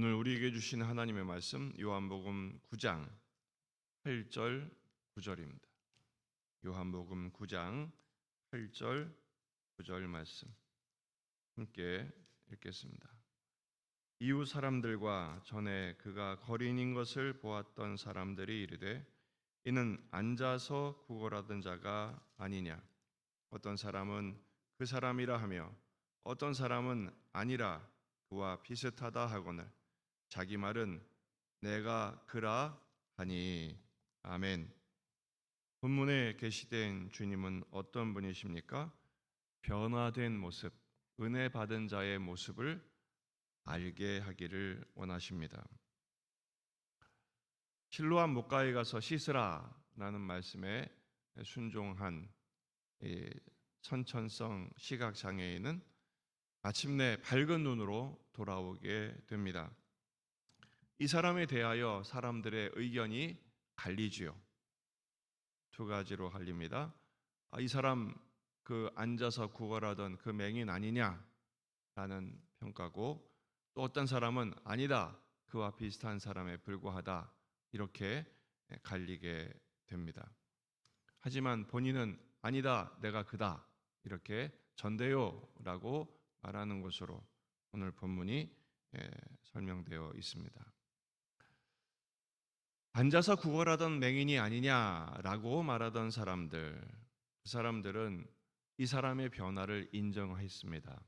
오늘 우리에게 주신 하나님의 말씀 요한복음 9장 8절 9절입니다. 요한복음 9장 8절 9절 말씀 함께 읽겠습니다. 이웃 사람들과 전에 그가 거린인 것을 보았던 사람들이 이르되 이는 앉아서 구걸하던 자가 아니냐. 어떤 사람은 그 사람이라 하며 어떤 사람은 아니라 그와 비슷하다 하거늘 자기 말은 내가 그라 하니. 아멘. 본문에 계시된 주님은 어떤 분이십니까? 변화된 모습, 은혜 받은 자의 모습을 알게 하기를 원하십니다. 실로암 목가에 가서 씻으라 라는 말씀에 순종한 선천성 시각장애인은 마침내 밝은 눈으로 돌아오게 됩니다. 이 사람에 대하여 사람들의 의견이 갈리지요. 두 가지로 갈립니다. 이 사람 그 앉아서 구걸하던 그 맹인 아니냐라는 평가고, 또 어떤 사람은 아니다, 그와 비슷한 사람에 불과하다, 이렇게 갈리게 됩니다. 하지만 본인은 아니다, 내가 그다, 이렇게 전대요라고 말하는 것으로 오늘 본문이 설명되어 있습니다. 앉아서 구걸하던 맹인이 아니냐라고 말하던 사람들, 그 사람들은 이 사람의 변화를 인정했습니다.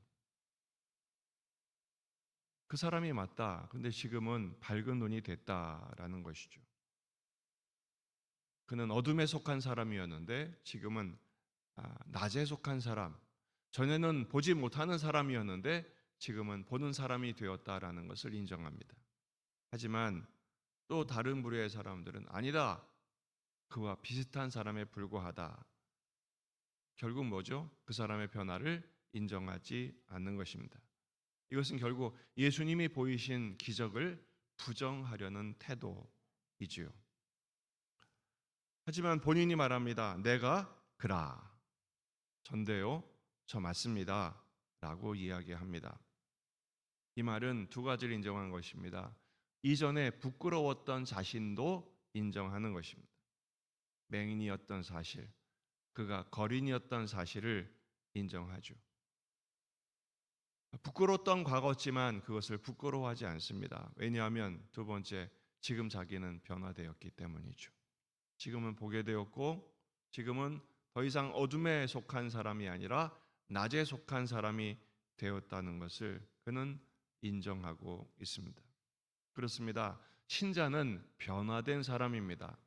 그 사람이 맞다. 근데 지금은 밝은 눈이 됐다라는 것이죠. 그는 어둠에 속한 사람이었는데 지금은 낮에 속한 사람, 전에는 보지 못하는 사람이었는데 지금은 보는 사람이 되었다라는 것을 인정합니다. 하지만 또 다른 부류의 사람들은 아니다, 그와 비슷한 사람에 불과하다. 결국 뭐죠? 그 사람의 변화를 인정하지 않는 것입니다. 이것은 결국 예수님이 보이신 기적을 부정하려는 태도이지요. 하지만 본인이 말합니다. 내가 그라. 전데요, 저 맞습니다. 라고 이야기합니다. 이 말은 두 가지를 인정한 것입니다. 이전에 부끄러웠던 자신도 인정하는 것입니다. 맹인이었던 사실, 그가 거린이었던 사실을 인정하죠. 부끄러웠던 과거지만 그것을 부끄러워하지 않습니다. 왜냐하면 두 번째, 지금 자기는 변화되었기 때문이죠. 지금은 보게 되었고, 지금은 더 이상 어둠에 속한 사람이 아니라 낮에 속한 사람이 되었다는 것을 그는 인정하고 있습니다. 그렇습니다. 신자는 변화된 사람입니다.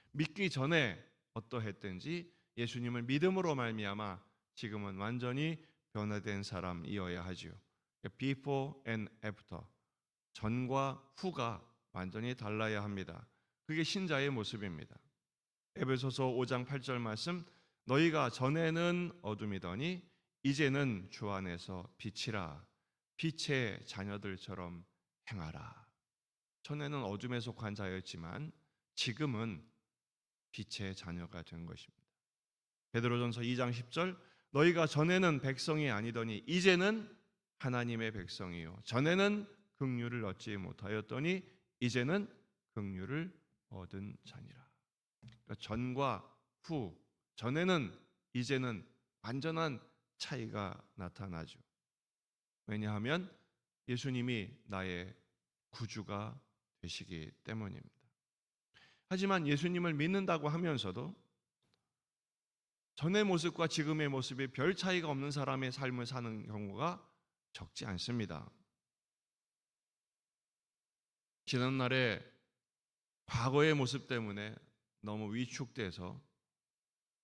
믿기 전에 어떠했든지 예수님을 믿음으로 말미암아 지금은 완전히 변화된 사람이어야 하지요. Before and after, 전과 후가 완전히 달라야 합니다. 그게 신자의 모습입니다. 에베소서 5장 8절 말씀, 너희가 전에는 어둠이더니 이제는 주 안에서 빛이라, 빛의 자녀들처럼 행하라. 전에는 어둠에 속한 자였지만 지금은 빛의 자녀가 된 것입니다. 베드로전서 2장 10절, 너희가 전에는 백성이 아니더니 이제는 하나님의 백성이요, 전에는 긍휼을 얻지 못하였더니 이제는 긍휼을 얻은 자니라. 그러니까 전과 후, 전에는 이제는 완전한 차이가 나타나죠. 왜냐하면 예수님이 나의 구주가 되시기 때문입니다. 하지만 예수님을 믿는다고 하면서도 전의 모습과 지금의 모습이 별 차이가 없는 사람의 삶을 사는 경우가 적지 않습니다. 지난날에 과거의 모습 때문에 너무 위축돼서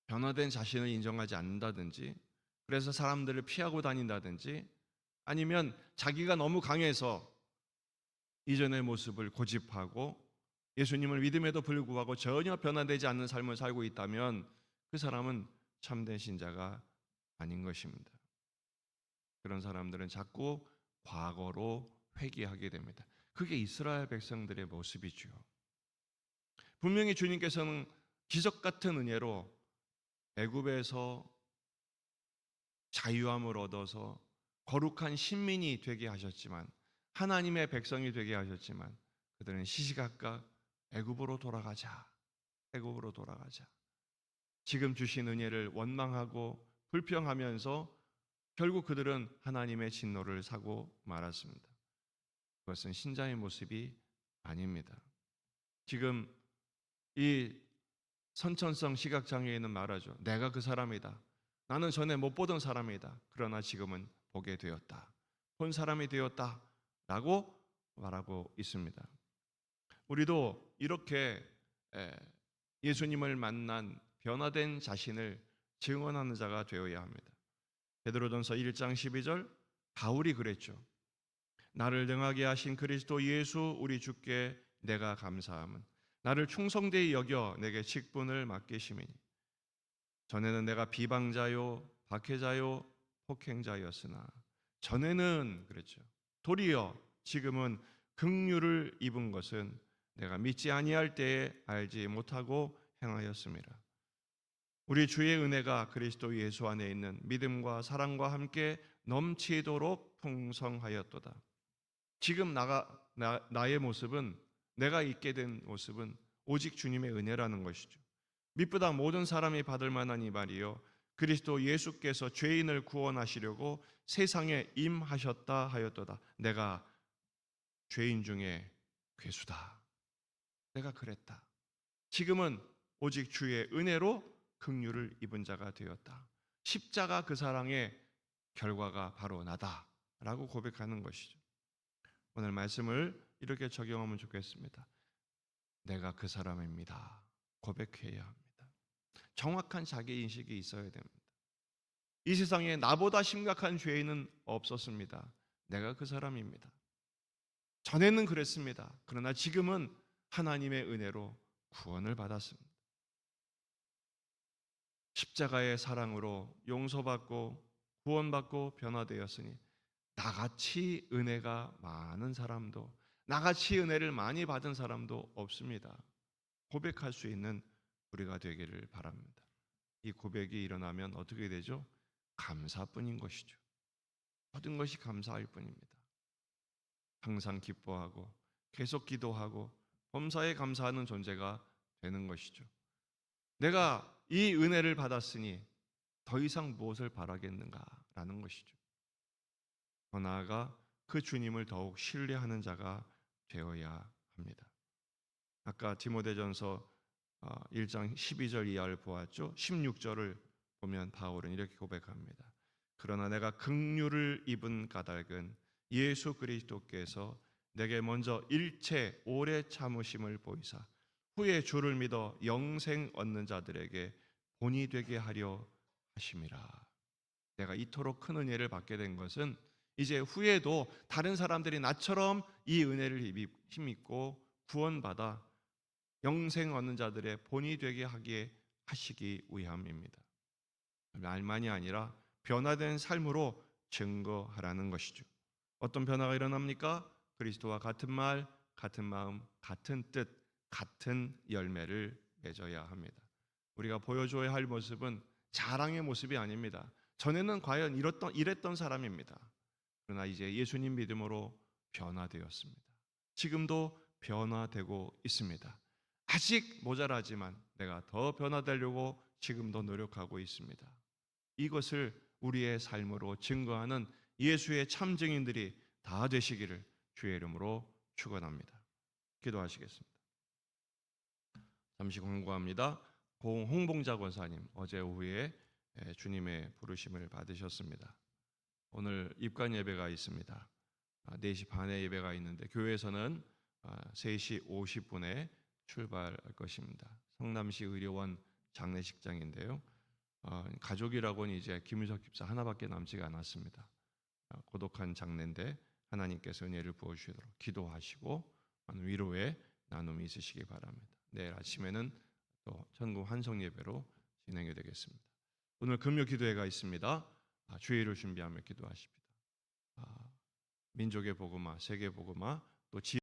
변화된 자신을 인정하지 않는다든지, 그래서 사람들을 피하고 다닌다든지, 아니면 자기가 너무 강해서 이전의 모습을 고집하고 예수님을 믿음에도 불구하고 전혀 변화되지 않는 삶을 살고 있다면 그 사람은 참된 신자가 아닌 것입니다. 그런 사람들은 자꾸 과거로 회귀하게 됩니다. 그게 이스라엘 백성들의 모습이죠. 분명히 주님께서는 기적 같은 은혜로 애굽에서 자유함을 얻어서 거룩한 신민이 되게 하셨지만 하나님의 백성이 되게 하셨지만 그들은 시시각각 애굽으로 돌아가자. 애굽으로 돌아가자. 지금 주신 은혜를 원망하고 불평하면서 결국 그들은 하나님의 진노를 사고 말았습니다. 그것은 신자의 모습이 아닙니다. 지금 이 선천성 시각장애인은 말하죠. 내가 그 사람이다. 나는 전에 못 보던 사람이다. 그러나 지금은 보게 되었다. 본 사람이 되었다. 라고 말하고 있습니다. 우리도 이렇게 예수님을 만난 변화된 자신을 증언하는 자가 되어야 합니다. 베드로전서 1장 12절 바울이 그랬죠. 나를 능하게 하신 그리스도 예수 우리 주께 내가 감사함은 나를 충성되이 여겨 내게 직분을 맡기심이니 전에는 내가 비방자요 박해자요 폭행자였으나 전에는 그랬죠. 도리어 지금은 긍휼을 입은 것은 내가 믿지 아니할 때에 알지 못하고 행하였음이라. 우리 주의 은혜가 그리스도 예수 안에 있는 믿음과 사랑과 함께 넘치도록 풍성하였도다. 지금 나의 모습은 내가 있게 된 모습은 오직 주님의 은혜라는 것이죠. 믿보다 모든 사람이 받을 만한 이 말이요 그리스도 예수께서 죄인을 구원하시려고 세상에 임하셨다 하였도다. 내가 죄인 중에 괴수다. 내가 그랬다. 지금은 오직 주의 은혜로 긍휼을 입은 자가 되었다. 십자가 그 사랑의 결과가 바로 나다라고 고백하는 것이죠. 오늘 말씀을 이렇게 적용하면 좋겠습니다. 내가 그 사람입니다. 고백해야 합니다. 정확한 자기 인식이 있어야 됩니다. 이 세상에 나보다 심각한 죄인은 없었습니다. 내가 그 사람입니다. 전에는 그랬습니다. 그러나 지금은 하나님의 은혜로 구원을 받았습니다. 십자가의 사랑으로 용서받고 구원받고 변화되었으니 나같이 은혜가 많은 사람도 나같이 은혜를 많이 받은 사람도 없습니다. 고백할 수 있는 우리가 되기를 바랍니다. 이 고백이 일어나면 어떻게 되죠? 감사뿐인 것이죠. 모든 것이 감사할 뿐입니다. 항상 기뻐하고 계속 기도하고 범사에 감사하는 존재가 되는 것이죠. 내가 이 은혜를 받았으니 더 이상 무엇을 바라겠는가라는 것이죠. 더 나아가 그 주님을 더욱 신뢰하는 자가 되어야 합니다. 아까 디모데전서 1장 12절 이하를 보았죠. 16절을 보면 바울은 이렇게 고백합니다. 그러나 내가 긍휼을 입은 까닭은 예수 그리스도께서 내게 먼저 일체 오래 참으심을 보이사 후에 주를 믿어 영생 얻는 자들에게 본이 되게 하려 하심이라. 내가 이토록 큰 은혜를 받게 된 것은 이제 후에도 다른 사람들이 나처럼 이 은혜를 힘입고 구원받아 영생 얻는 자들의 본이 되게 하기에 하시기 위함입니다. 말만이 아니라 변화된 삶으로 증거하라는 것이죠. 어떤 변화가 일어납니까? 그리스도와 같은 말, 같은 마음, 같은 뜻, 같은 열매를 맺어야 합니다. 우리가 보여줘야 할 모습은 자랑의 모습이 아닙니다. 전에는 과연 이랬던 사람입니다. 그러나 이제 예수님 믿음으로 변화되었습니다. 지금도 변화되고 있습니다. 아직 모자라지만 내가 더 변화되려고 지금도 노력하고 있습니다. 이것을 우리의 삶으로 증거하는 예수의 참 증인들이 다 되시기를 주의 이름으로 축원합니다. 기도하시겠습니다. 잠시 광고합니다. 홍봉자 권사님 어제 오후에 주님의 부르심을 받으셨습니다. 오늘 입관 예배가 있습니다. 4시 반에 예배가 있는데 교회에서는 3시 50분에 출발할 것입니다. 성남시 의료원 장례식장인데요. 가족이라고는 이제 김유석 집사 하나밖에 남지가 않았습니다. 고독한 장례인데 하나님께서 은혜를 부어주시도록 기도하시고 위로의 나눔이 있으시기 바랍니다. 내일 아침에는 또 천국 환송 예배로 진행이 되겠습니다. 오늘 금요 기도회가 있습니다. 주일을 준비하며 기도하십니다. 민족의 복음화, 세계 복음화, 또